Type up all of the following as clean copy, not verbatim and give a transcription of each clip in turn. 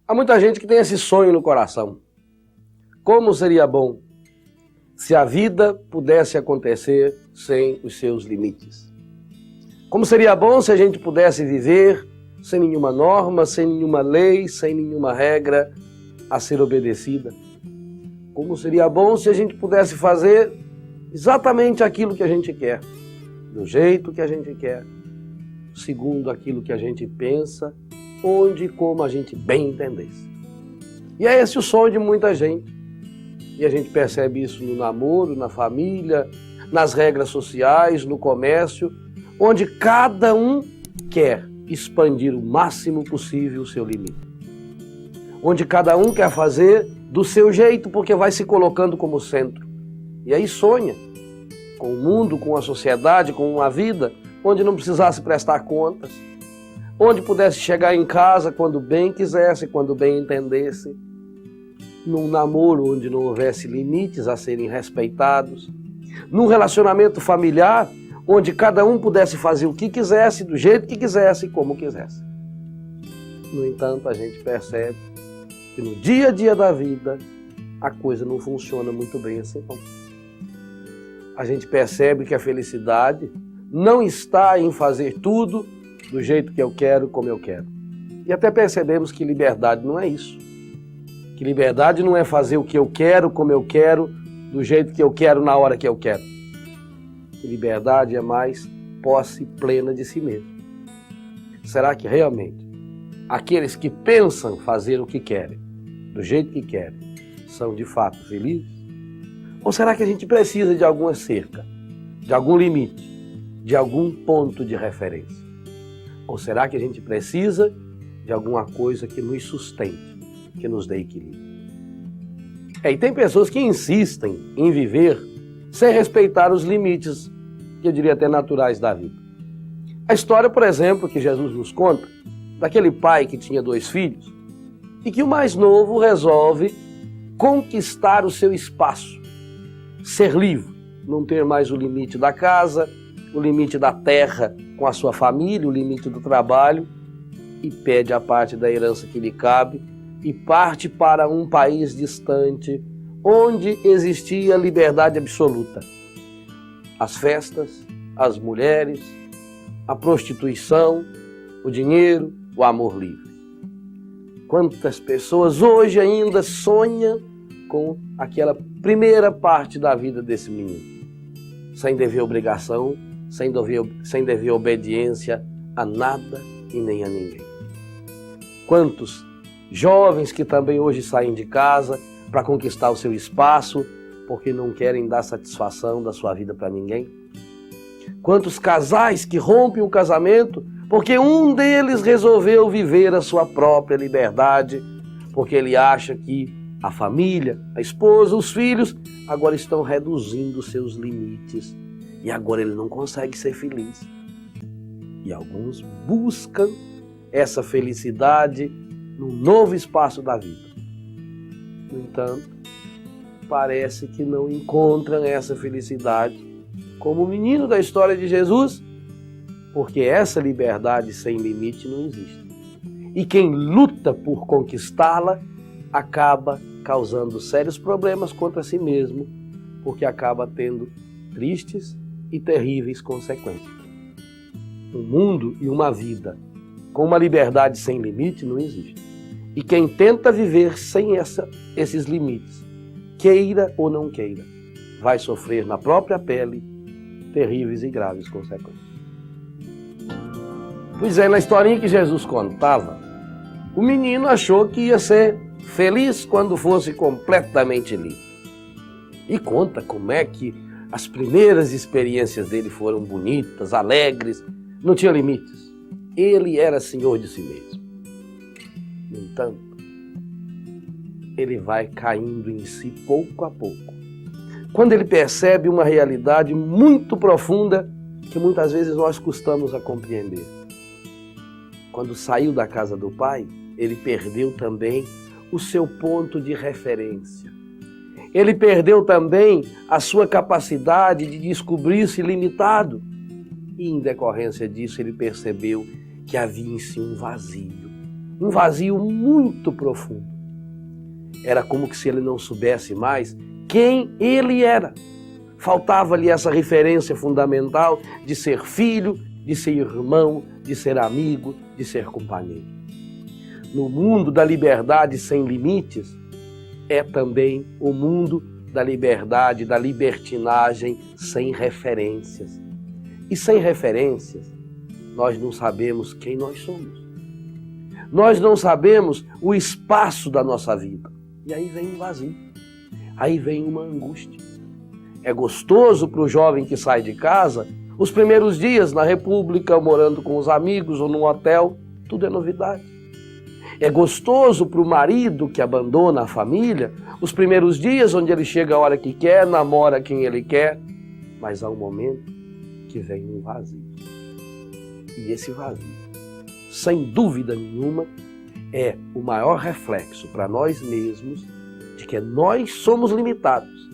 Há muita gente que tem esse sonho no coração. Como seria bom se a vida pudesse acontecer sem os seus limites? Como seria bom se a gente pudesse viver sem nenhuma norma, sem nenhuma lei, sem nenhuma regra a ser obedecida? Como seria bom se a gente pudesse fazer exatamente aquilo que a gente quer, do jeito que a gente quer, segundo aquilo que a gente pensa, onde e como a gente bem entendesse. E é esse o sonho de muita gente. E a gente percebe isso no namoro, na família, nas regras sociais, no comércio, onde cada um quer expandir o máximo possível o seu limite. Onde cada um quer fazer do seu jeito, porque vai se colocando como centro. E aí sonha com o mundo, com a sociedade, com uma vida onde não precisasse prestar contas, onde pudesse chegar em casa quando bem quisesse, quando bem entendesse, num namoro onde não houvesse limites a serem respeitados, num relacionamento familiar onde cada um pudesse fazer o que quisesse, do jeito que quisesse e como quisesse. No entanto, a gente percebe que no dia a dia da vida a coisa não funciona muito bem assim não. A gente percebe que a felicidade não está em fazer tudo do jeito que eu quero, como eu quero. E até percebemos que liberdade não é isso. Que liberdade não é fazer o que eu quero, como eu quero, do jeito que eu quero, na hora que eu quero. Que liberdade é mais posse plena de si mesmo. Será que realmente aqueles que pensam fazer o que querem, do jeito que querem, são de fato felizes? Ou será que a gente precisa de alguma cerca, de algum limite, de algum ponto de referência? Ou será que a gente precisa de alguma coisa que nos sustente, que nos dê equilíbrio? E tem pessoas que insistem em viver sem respeitar os limites, que eu diria até naturais da vida. A história, por exemplo, que Jesus nos conta, daquele pai que tinha 2 filhos e que o mais novo resolve conquistar o seu espaço, ser livre, não ter mais o limite da casa, o limite da terra com a sua família, o limite do trabalho, e pede a parte da herança que lhe cabe e parte para um país distante, onde existia liberdade absoluta. As festas, as mulheres, a prostituição, o dinheiro, o amor livre. Quantas pessoas hoje ainda sonham com aquela primeira parte da vida desse menino, sem dever obrigação, sem dever obediência a nada e nem a ninguém. Quantos jovens que também hoje saem de casa para conquistar o seu espaço, porque não querem dar satisfação da sua vida para ninguém. Quantos casais que rompem o casamento porque um deles resolveu viver a sua própria liberdade, porque ele acha que a família, a esposa, os filhos agora estão reduzindo seus limites e agora ele não consegue ser feliz. E alguns buscam essa felicidade num novo espaço da vida. No entanto, parece que não encontram essa felicidade como o menino da história de Jesus, porque essa liberdade sem limite não existe. E quem luta por conquistá-la acaba causando sérios problemas contra si mesmo, porque acaba tendo tristes e terríveis consequências. Um mundo e uma vida com uma liberdade sem limite não existe. E quem tenta viver sem esses limites, queira ou não queira, vai sofrer na própria pele terríveis e graves consequências. Pois é, na historinha que Jesus contava, o menino achou que ia ser feliz quando fosse completamente livre. E conta como é que as primeiras experiências dele foram bonitas, alegres, não tinha limites. Ele era senhor de si mesmo. No entanto, ele vai caindo em si pouco a pouco. Quando ele percebe uma realidade muito profunda que muitas vezes nós custamos a compreender. Quando saiu da casa do pai, ele perdeu também o seu ponto de referência. Ele perdeu também a sua capacidade de descobrir-se limitado. E em decorrência disso ele percebeu que havia em si um vazio, um vazio muito profundo. Era como se ele não soubesse mais quem ele era. Faltava-lhe essa referência fundamental de ser filho, de ser irmão, de ser amigo, de ser companheiro. No mundo da liberdade sem limites, é também o mundo da liberdade, da libertinagem sem referências. E sem referências, nós não sabemos quem nós somos. Nós não sabemos o espaço da nossa vida. E aí vem um vazio, aí vem uma angústia. É gostoso para o jovem que sai de casa, os primeiros dias na República, morando com os amigos ou num hotel, tudo é novidade. É gostoso para o marido que abandona a família, os primeiros dias onde ele chega a hora que quer, namora quem ele quer, mas há um momento que vem um vazio. E esse vazio, sem dúvida nenhuma, é o maior reflexo para nós mesmos de que nós somos limitados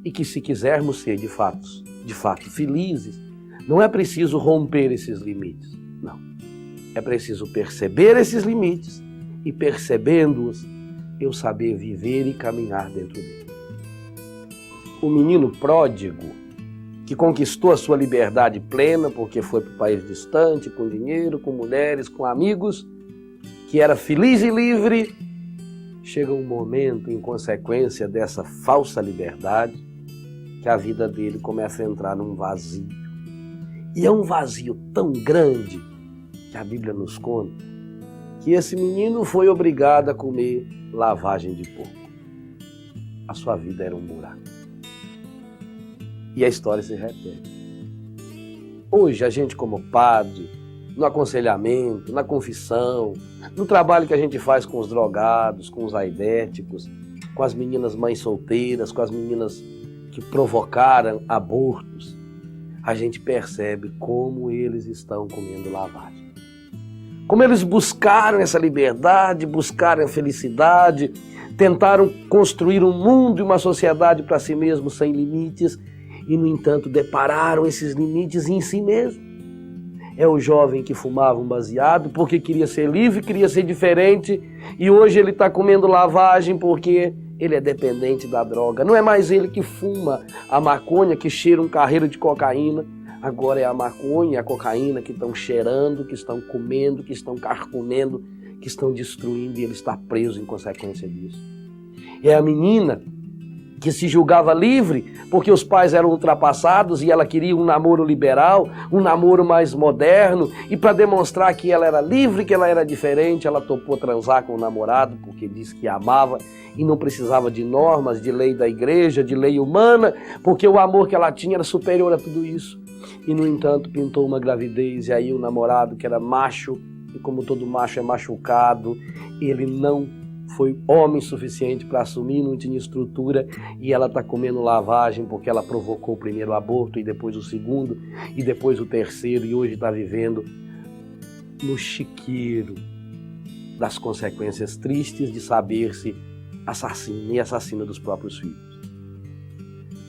e que se quisermos ser de fato felizes, não é preciso romper esses limites, não. É preciso perceber esses limites e, percebendo-os, eu saber viver e caminhar dentro deles. O menino pródigo, que conquistou a sua liberdade plena porque foi para o país distante, com dinheiro, com mulheres, com amigos, que era feliz e livre, chega um momento, em consequência dessa falsa liberdade, que a vida dele começa a entrar num vazio. E é um vazio tão grande que a Bíblia nos conta que esse menino foi obrigado a comer lavagem de porco. A sua vida era um buraco. E a história se repete. Hoje a gente, como padre, no aconselhamento, na confissão, no trabalho que a gente faz com os drogados, com os aidéticos, com as meninas mães solteiras, com as meninas que provocaram abortos, a gente percebe como eles estão comendo lavagem. Como eles buscaram essa liberdade, buscaram a felicidade, tentaram construir um mundo e uma sociedade para si mesmos sem limites e, no entanto, depararam esses limites em si mesmo. É o jovem que fumava um baseado porque queria ser livre, queria ser diferente, e hoje ele está comendo lavagem porque ele é dependente da droga. Não é mais ele que fuma a maconha, que cheira um carreiro de cocaína. Agora é a maconha e a cocaína que estão cheirando, que estão comendo, que estão carcomendo, que estão destruindo, e ele está preso em consequência disso. É a menina que se julgava livre porque os pais eram ultrapassados e ela queria um namoro liberal, um namoro mais moderno, e para demonstrar que ela era livre, que ela era diferente, ela topou transar com o namorado porque disse que amava e não precisava de normas, de lei da igreja, de lei humana, porque o amor que ela tinha era superior a tudo isso. E, no entanto, pintou uma gravidez, e aí o namorado, que era macho, e como todo macho é machucado, ele não foi homem suficiente para assumir, não tinha estrutura, e ela está comendo lavagem porque ela provocou o primeiro aborto, e depois o segundo, e depois o terceiro, e hoje está vivendo no chiqueiro das consequências tristes de saber-se assassina e assassina dos próprios filhos.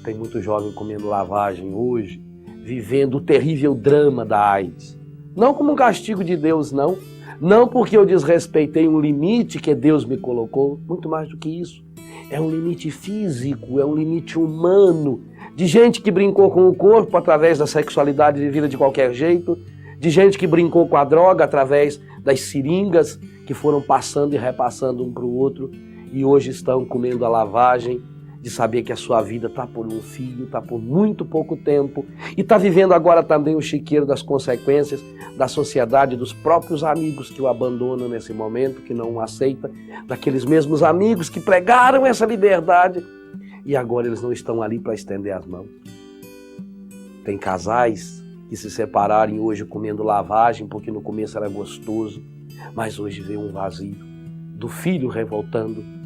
Tem muito jovem comendo lavagem hoje, vivendo o terrível drama da AIDS. Não como um castigo de Deus, não. Não porque eu desrespeitei um limite que Deus me colocou, muito mais do que isso. É um limite físico, é um limite humano, de gente que brincou com o corpo através da sexualidade vivida de qualquer jeito, de gente que brincou com a droga através das seringas que foram passando e repassando um para o outro, e hoje estão comendo a lavagem de saber que a sua vida está por um fio, está por muito pouco tempo, e está vivendo agora também o chiqueiro das consequências da sociedade, dos próprios amigos que o abandonam nesse momento, que não o aceitam, daqueles mesmos amigos que pregaram essa liberdade, e agora eles não estão ali para estender as mãos. Tem casais que se separaram hoje comendo lavagem, porque no começo era gostoso, mas hoje vê um vazio, do filho revoltando,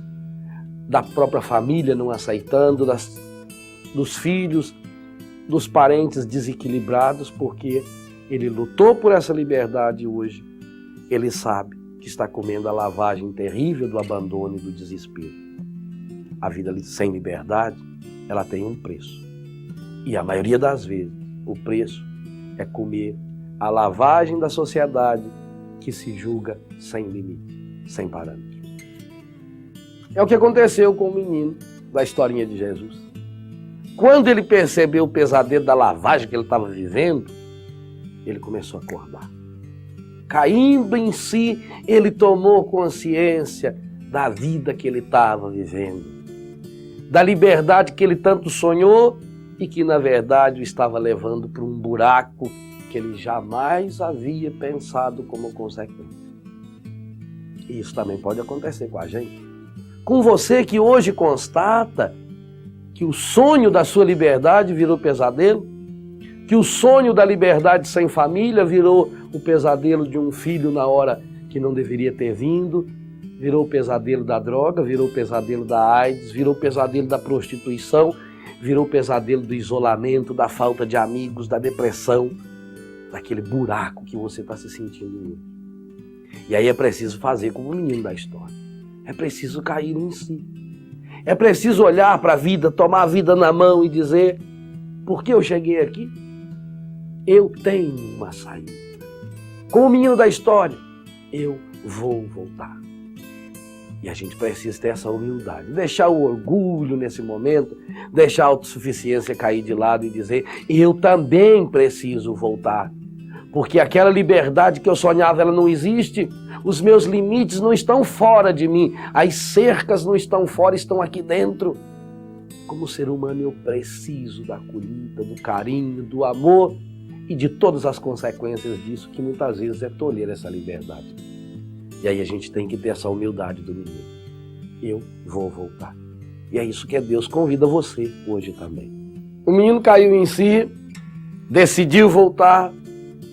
da própria família não aceitando, dos filhos, dos parentes desequilibrados, porque ele lutou por essa liberdade e hoje ele sabe que está comendo a lavagem terrível do abandono e do desespero. A vida sem liberdade, ela tem um preço. E a maioria das vezes, o preço é comer a lavagem da sociedade que se julga sem limite. sem parâmetro. É o que aconteceu com o menino da historinha de Jesus. Quando ele percebeu o pesadelo da lavagem que ele estava vivendo, ele começou a acordar. Caindo em si, ele tomou consciência da vida que ele estava vivendo, da liberdade que ele tanto sonhou e que, na verdade, o estava levando para um buraco que ele jamais havia pensado como consequência. E isso também pode acontecer com a gente. Com você que hoje constata que o sonho da sua liberdade virou pesadelo, que o sonho da liberdade sem família virou o pesadelo de um filho na hora que não deveria ter vindo, virou o pesadelo da droga, virou o pesadelo da AIDS, virou o pesadelo da prostituição, virou o pesadelo do isolamento, da falta de amigos, da depressão, daquele buraco que você está se sentindo hoje. E aí é preciso fazer como o menino da história. É preciso cair em si. É preciso olhar para a vida, tomar a vida na mão e dizer: por que eu cheguei aqui? Eu tenho uma saída. Como o menino da história, eu vou voltar. E a gente precisa ter essa humildade. Deixar o orgulho nesse momento, deixar a autossuficiência cair de lado e dizer: eu também preciso voltar. Porque aquela liberdade que eu sonhava, ela não existe. Os meus limites não estão fora de mim. As cercas não estão fora, estão aqui dentro. Como ser humano, eu preciso da acolhida, do carinho, do amor e de todas as consequências disso, que muitas vezes é tolher essa liberdade. E aí a gente tem que ter essa humildade do menino. Eu vou voltar. E é isso que Deus convida você hoje também. O menino caiu em si, decidiu voltar,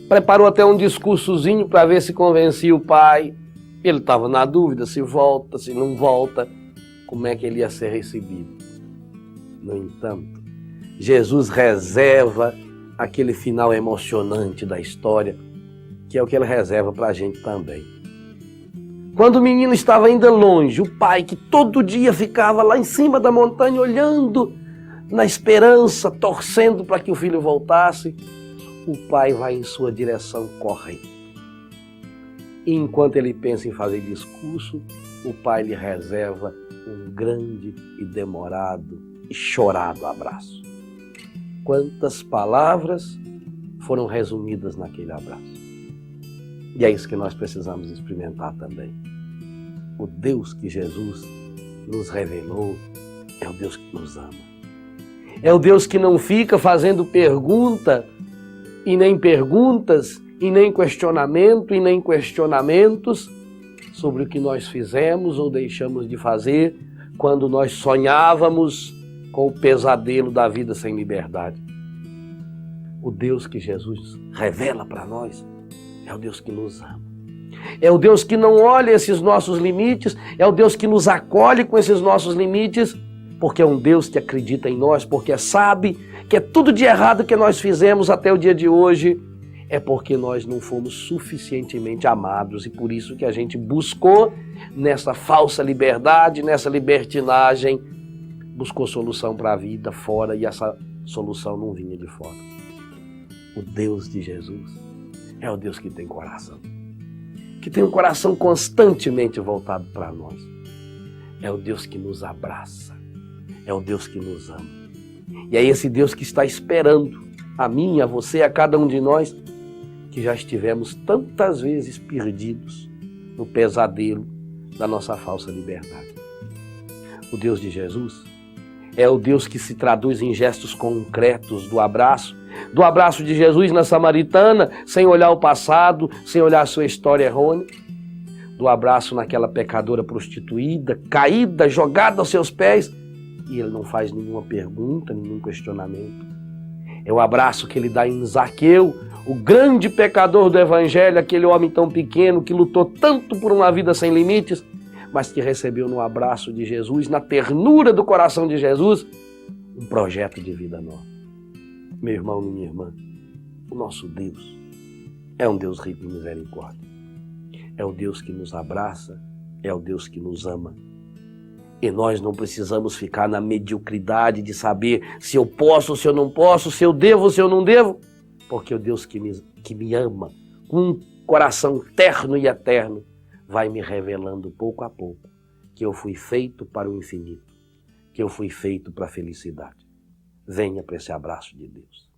preparou até um discursozinho para ver se convencia o pai. Ele estava na dúvida se volta, se não volta, como é que ele ia ser recebido. No entanto, Jesus reserva aquele final emocionante da história, que é o que ele reserva para a gente também. Quando o menino estava ainda longe, o pai, que todo dia ficava lá em cima da montanha olhando, na esperança, torcendo para que o filho voltasse, o pai vai em sua direção correndo. E enquanto ele pensa em fazer discurso, o pai lhe reserva um grande e demorado e chorado abraço. Quantas palavras foram resumidas naquele abraço. E é isso que nós precisamos experimentar também. O Deus que Jesus nos revelou é o Deus que nos ama. É o Deus que não fica fazendo pergunta e nem perguntas, e nem questionamento, e nem questionamentos sobre o que nós fizemos ou deixamos de fazer quando nós sonhávamos com o pesadelo da vida sem liberdade. O Deus que Jesus revela para nós é o Deus que nos ama. É o Deus que não olha esses nossos limites, é o Deus que nos acolhe com esses nossos limites, porque é um Deus que acredita em nós, porque sabe que é tudo de errado que nós fizemos até o dia de hoje, é porque nós não fomos suficientemente amados e por isso que a gente buscou nessa falsa liberdade, nessa libertinagem, buscou solução para a vida fora e essa solução não vinha de fora. O Deus de Jesus é o Deus que tem coração, que tem um coração constantemente voltado para nós. É o Deus que nos abraça, é o Deus que nos ama. E é esse Deus que está esperando a mim, a você, a cada um de nós, que já estivemos tantas vezes perdidos no pesadelo da nossa falsa liberdade. O Deus de Jesus é o Deus que se traduz em gestos concretos do abraço de Jesus na Samaritana, sem olhar o passado, sem olhar a sua história errônea, do abraço naquela pecadora prostituída, caída, jogada aos seus pés, e ele não faz nenhuma pergunta, nenhum questionamento. É o abraço que ele dá em Zaqueu, o grande pecador do Evangelho, aquele homem tão pequeno que lutou tanto por uma vida sem limites, mas que recebeu no abraço de Jesus, na ternura do coração de Jesus, um projeto de vida nova. Meu irmão, minha irmã, o nosso Deus é um Deus rico em misericórdia. É o Deus que nos abraça, é o Deus que nos ama. E nós não precisamos ficar na mediocridade de saber se eu posso, se eu não posso, se eu devo, se eu não devo, porque o Deus que me ama, com um coração terno e eterno, vai me revelando pouco a pouco que eu fui feito para o infinito, que eu fui feito para a felicidade. Venha para esse abraço de Deus.